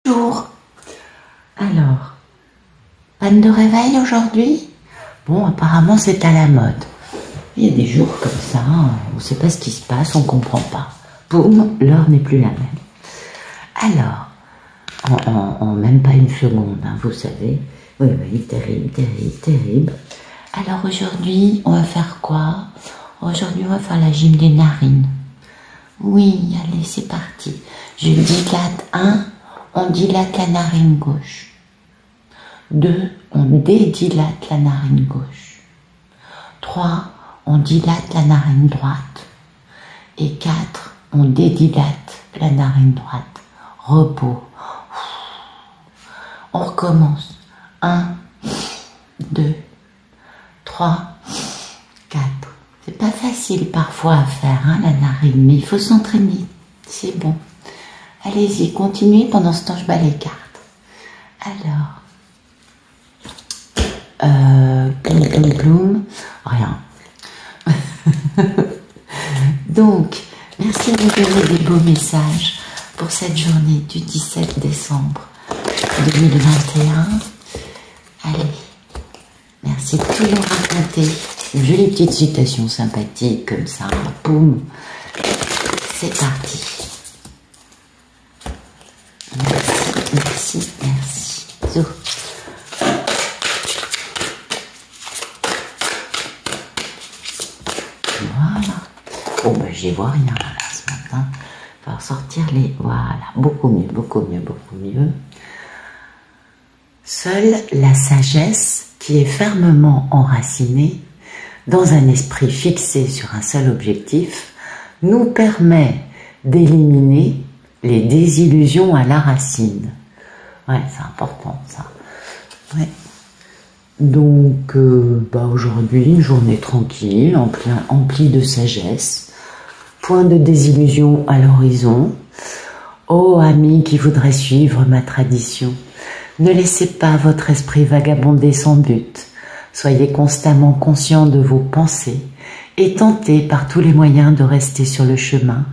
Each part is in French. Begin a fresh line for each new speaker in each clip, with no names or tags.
Bonjour. Alors, panne de réveil aujourd'hui? Bon, apparemment c'est à la mode. Il y a des jours comme ça, on ne sait pas ce qui se passe, on ne comprend pas. Boum, l'heure n'est plus la même. Alors, en même pas une seconde, hein, vous savez. Oui, terrible, terrible, terrible. Alors aujourd'hui, on va faire quoi? Aujourd'hui, on va faire la gym des narines. Oui, allez, c'est parti. Je dilate 1, on dilate la narine gauche. 2, on dédilate la narine gauche. 3, on dilate la narine droite. Et 4, on dédilate la narine droite. Repos. On recommence. 1, 2, 3, 4. C'est pas facile parfois à faire, hein, la narine, mais il faut s'entraîner. C'est bon. Allez-y, continuez. Pendant ce temps, je bats les cartes. Alors. Ploum. Rien. Donc, merci de me donner des beaux messages pour cette journée du 17 décembre 2021. Allez. Merci de toujours raconter une jolie petite citation sympathique comme ça. Boum. C'est parti. Merci. Zou. Voilà. Bon, ben, j'y vois rien là ce matin. Il va sortir les... Voilà. Beaucoup mieux. Seule la sagesse qui est fermement enracinée dans un esprit fixé sur un seul objectif nous permet d'éliminer les désillusions à la racine. Ouais, c'est important ça. Ouais. Donc, aujourd'hui, une journée tranquille, emplie de sagesse. Point de désillusion à l'horizon. Ô amis qui voudraient suivre ma tradition, ne laissez pas votre esprit vagabonder sans but. Soyez constamment conscient de vos pensées et tentez par tous les moyens de rester sur le chemin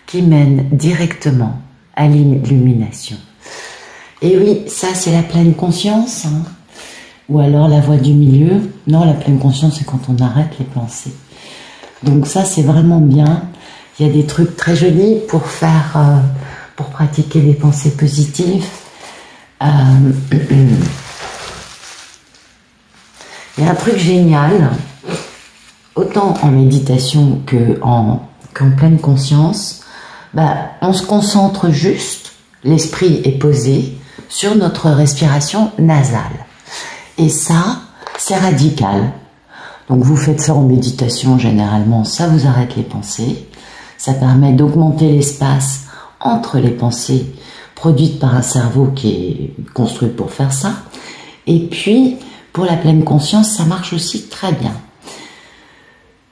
qui mène directement à l'illumination. Et oui, ça c'est la pleine conscience, hein. Ou alors la voie du milieu. Non, la pleine conscience c'est quand on arrête les pensées. Donc ça c'est vraiment bien. Il y a des trucs très jolis pour faire, pour pratiquer des pensées positives. Il y a un truc génial, autant en méditation qu'en pleine conscience, on se concentre juste, l'esprit est posé sur notre respiration nasale. Et ça, c'est radical. Donc vous faites ça en méditation, généralement, ça vous arrête les pensées, ça permet d'augmenter l'espace entre les pensées produites par un cerveau qui est construit pour faire ça. Et puis, pour la pleine conscience, ça marche aussi très bien.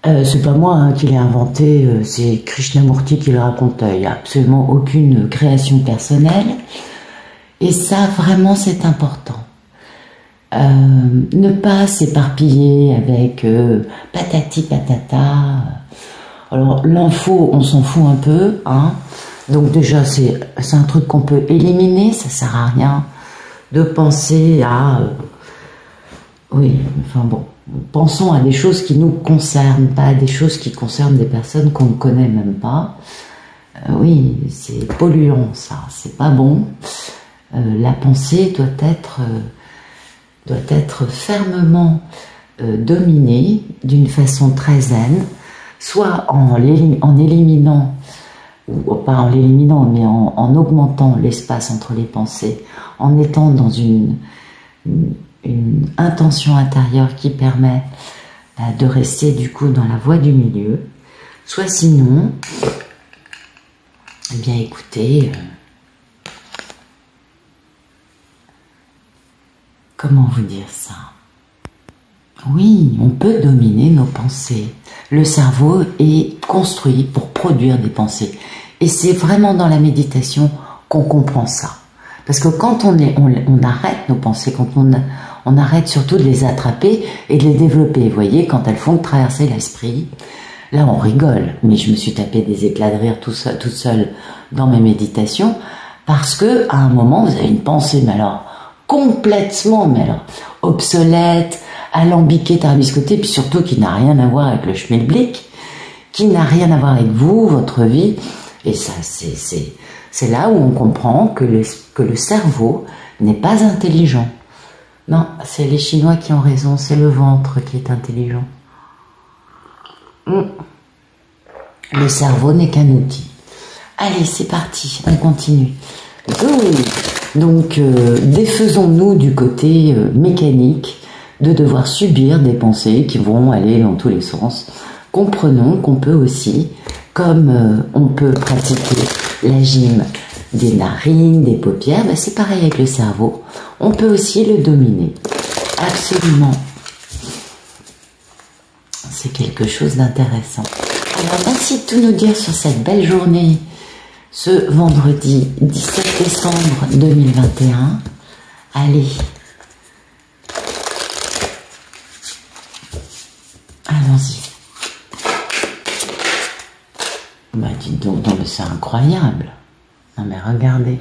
C'est pas moi hein, qui l'ai inventé, c'est Krishnamurti qui le racontait. Il n'y a absolument aucune création personnelle. Et ça, vraiment, c'est important. Ne pas s'éparpiller avec patati patata. Alors, l'info, on s'en fout un peu, hein. Donc déjà, c'est un truc qu'on peut éliminer, ça sert à rien de penser à... oui, enfin bon, pensons à des choses qui nous concernent, pas à des choses qui concernent des personnes qu'on ne connaît même pas. Oui, c'est polluant ça, c'est pas bon. La pensée doit être fermement dominée d'une façon très zen, soit en éliminant, ou pas en l'éliminant, mais en augmentant l'espace entre les pensées, en étant dans une intention intérieure qui permet de rester du coup dans la voie du milieu, soit sinon, eh bien écoutez, comment vous dire ça? Oui, on peut dominer nos pensées. Le cerveau est construit pour produire des pensées. Et c'est vraiment dans la méditation qu'on comprend ça. Parce que quand on arrête nos pensées, quand on arrête surtout de les attraper et de les développer, vous voyez, quand elles font traverser l'esprit, là on rigole. Mais je me suis tapé des éclats de rire toute seule dans mes méditations, Parce que à un moment, vous avez une pensée, mais alors complètement, mais alors obsolète, alambiquée, tarabiscotée, puis surtout qui n'a rien à voir avec le schmilblick, qui n'a rien à voir avec vous, votre vie. Et ça, c'est là où on comprend que le cerveau n'est pas intelligent. Non, c'est les Chinois qui ont raison, c'est le ventre qui est intelligent. Le cerveau n'est qu'un outil. Allez, c'est parti, on continue. Donc, défaisons-nous du côté mécanique de devoir subir des pensées qui vont aller dans tous les sens. Comprenons qu'on peut aussi, comme on peut pratiquer la gym des narines, des paupières, ben c'est pareil avec le cerveau. On peut aussi le dominer. Absolument. C'est quelque chose d'intéressant. Alors, merci de tout nous dire sur cette belle journée, ce vendredi 17 décembre 2021. Allez. Allons-y. Bah, dites donc, non, mais c'est incroyable. Non, mais regardez.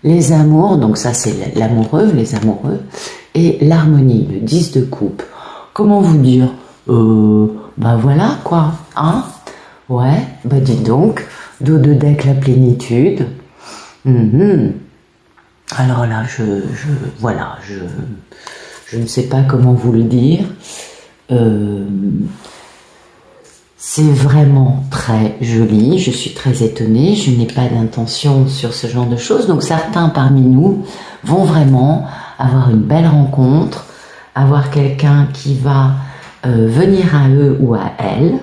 Les amours, donc ça c'est l'amoureux, les amoureux, et l'harmonie, le 10 de coupe. Comment vous dire? Bah voilà, quoi. Hein? Ouais, bah dites donc. Dos de deck, la plénitude. Alors là, voilà, je ne sais pas comment vous le dire. C'est vraiment très joli, je suis très étonnée, je n'ai pas d'intention sur ce genre de choses, donc certains parmi nous vont vraiment avoir une belle rencontre, avoir quelqu'un qui va venir à eux ou à elles,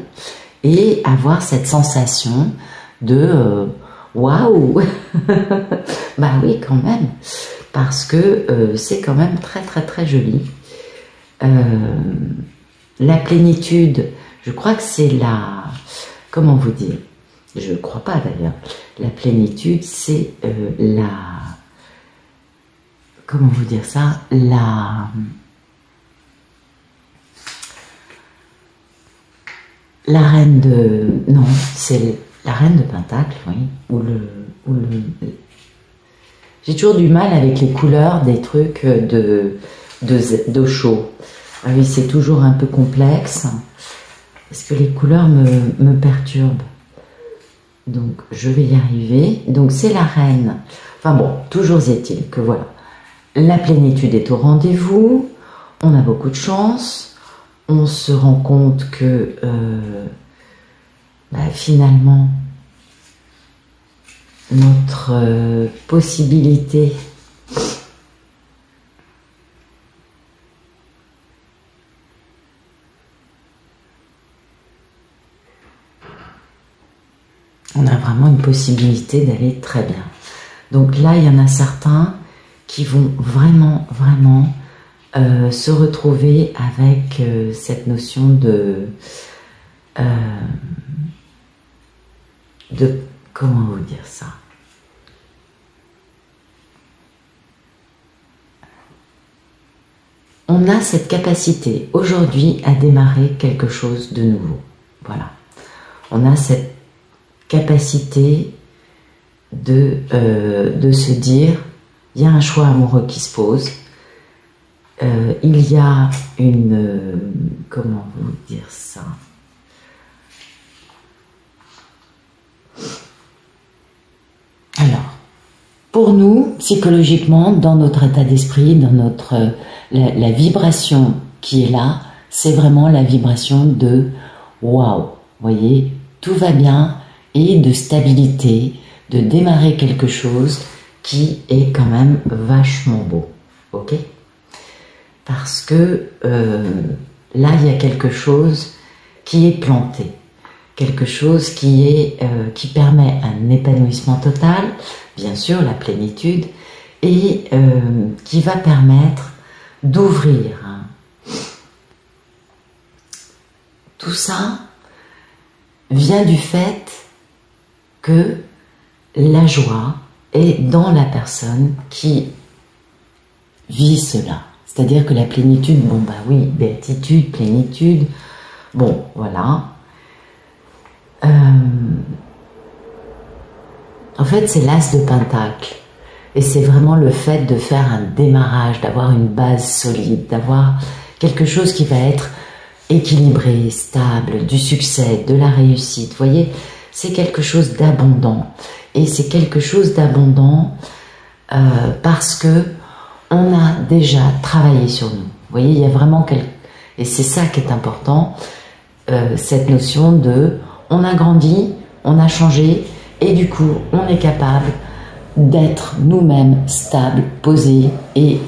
et avoir cette sensation de waouh. Bah oui, quand même, parce que c'est quand même très très très joli. La plénitude, je crois que c'est la... Comment vous dire? Je ne crois pas d'ailleurs. La plénitude, c'est la... Comment vous dire ça? La reine de... Non, c'est la reine de Pentacle, oui. J'ai toujours du mal avec les couleurs des trucs d'eau chaud. Ah oui, c'est toujours un peu complexe. Parce que les couleurs me perturbent. Donc, je vais y arriver. Donc, c'est la reine. Enfin bon, toujours est-il que voilà. La plénitude est au rendez-vous. On a beaucoup de chance. On se rend compte que finalement, notre possibilité on a vraiment une possibilité d'aller très bien. Donc là, il y en a certains qui vont vraiment, vraiment se retrouver avec cette notion de comment vous dire ça? On a cette capacité aujourd'hui à démarrer quelque chose de nouveau. Voilà. On a cette capacité de se dire, il y a un choix amoureux qui se pose, il y a une... comment vous dire ça? Alors, pour nous, psychologiquement, dans notre état d'esprit, dans notre la vibration qui est là, c'est vraiment la vibration de waouh, vous voyez, tout va bien, et de stabilité, de démarrer quelque chose qui est quand même vachement beau, ok? Parce que là, il y a quelque chose qui est planté, quelque chose qui permet un épanouissement total, bien sûr, la plénitude, et qui va permettre d'ouvrir. Tout ça vient du fait que la joie est dans la personne qui vit cela. C'est-à-dire que la plénitude, bon bah oui, béatitude, plénitude, bon voilà. En fait, c'est l'as de pentacle. Et c'est vraiment le fait de faire un démarrage, d'avoir une base solide, d'avoir quelque chose qui va être équilibré, stable, du succès, de la réussite. Vous voyez, c'est quelque chose d'abondant. Et c'est quelque chose d'abondant parce que on a déjà travaillé sur nous. Vous voyez, il y a vraiment et c'est ça qui est important, cette notion de on a grandi, on a changé, et du coup, on est capable d'être nous-mêmes stables, posés et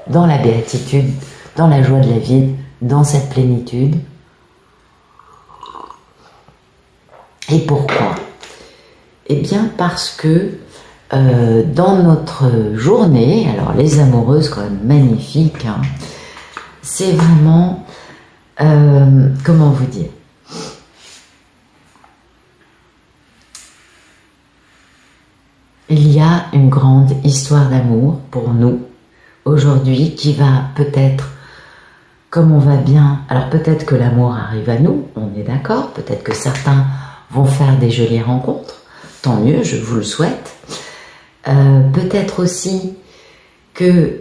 dans la béatitude, dans la joie de la vie, dans cette plénitude. Et pourquoi? Eh bien parce que dans notre journée, alors les amoureuses quand même magnifiques, hein, c'est vraiment, comment vous dire, il y a une grande histoire d'amour pour nous aujourd'hui qui va peut-être, comme on va bien, alors peut-être que l'amour arrive à nous, on est d'accord, peut-être que certains vont faire des jolies rencontres, tant mieux, je vous le souhaite. Peut-être aussi que...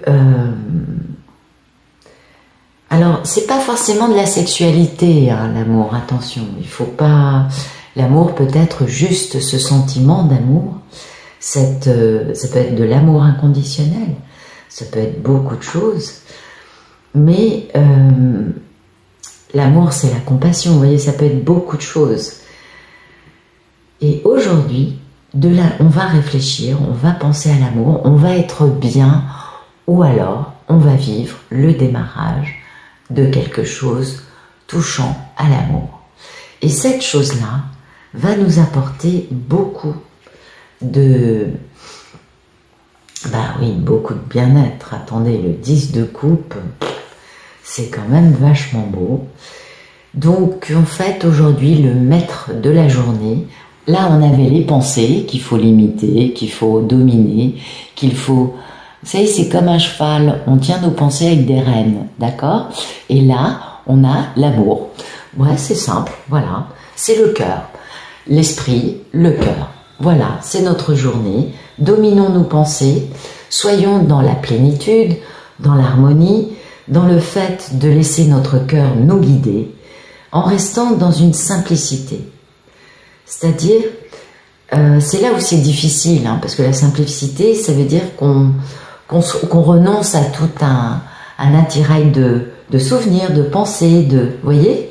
alors, c'est pas forcément de la sexualité, hein, l'amour, attention, il faut pas... L'amour peut être juste ce sentiment d'amour, ça peut être de l'amour inconditionnel, ça peut être beaucoup de choses, mais l'amour c'est la compassion, vous voyez, ça peut être beaucoup de choses. Et aujourd'hui, on va réfléchir, on va penser à l'amour, on va être bien, ou alors on va vivre le démarrage de quelque chose touchant à l'amour. Et cette chose-là va nous apporter beaucoup de... beaucoup de bien-être. Attendez, le 10 de coupe, c'est quand même vachement beau. Donc, en fait, aujourd'hui, le maître de la journée, là, on avait les pensées qu'il faut limiter, qu'il faut dominer, qu'il faut... Vous savez, c'est comme un cheval, on tient nos pensées avec des rênes, d'accord? Et là, on a l'amour. Ouais, c'est simple, voilà. C'est le cœur, l'esprit, le cœur. Voilà, c'est notre journée. Dominons nos pensées, soyons dans la plénitude, dans l'harmonie, dans le fait de laisser notre cœur nous guider, en restant dans une simplicité. C'est-à-dire, c'est là où c'est difficile, hein, parce que la simplicité, ça veut dire qu'on renonce à tout un attirail de souvenirs, de pensées, vous voyez?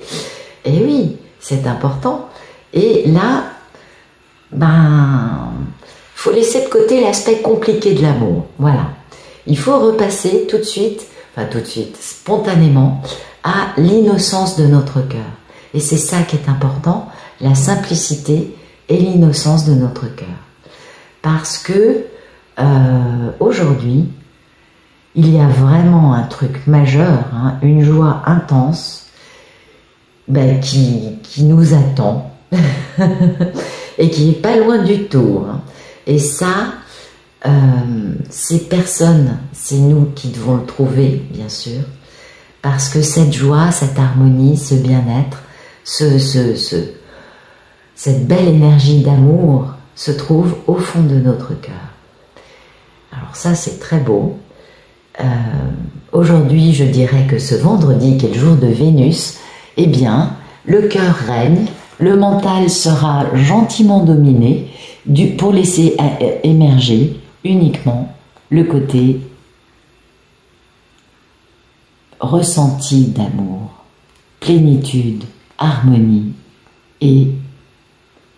Et oui, c'est important. Et là, faut laisser de côté l'aspect compliqué de l'amour. Voilà. Il faut repasser tout de suite, spontanément, à l'innocence de notre cœur. Et c'est ça qui est important, la simplicité et l'innocence de notre cœur. Parce que aujourd'hui, il y a vraiment un truc majeur, hein, une joie intense qui nous attend et qui est pas loin du tout. Hein. Et ça, ces personnes, c'est nous qui devons le trouver, bien sûr, parce que cette joie, cette harmonie, ce bien-être, cette belle énergie d'amour se trouve au fond de notre cœur. Alors ça, c'est très beau. Aujourd'hui, je dirais que ce vendredi, qui est le jour de Vénus, eh bien, le cœur règne, le mental sera gentiment dominé pour laisser émerger uniquement le côté ressenti d'amour, plénitude, harmonie et,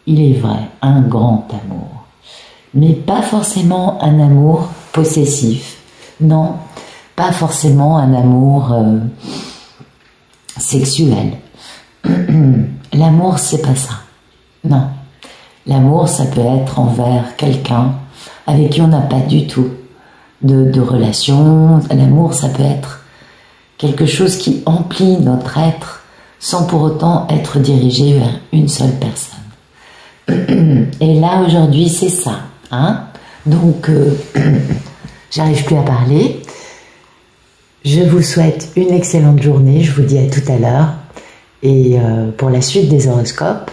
il est vrai, un grand amour. Mais pas forcément un amour possessif, non, pas forcément un amour sexuel. L'amour, c'est pas ça. Non. L'amour, ça peut être envers quelqu'un avec qui on n'a pas du tout de relation. L'amour, ça peut être quelque chose qui emplit notre être sans pour autant être dirigé vers une seule personne. Et là, aujourd'hui, c'est ça. Hein? Donc, j'arrive plus à parler. Je vous souhaite une excellente journée. Je vous dis à tout à l'heure. Et pour la suite des horoscopes,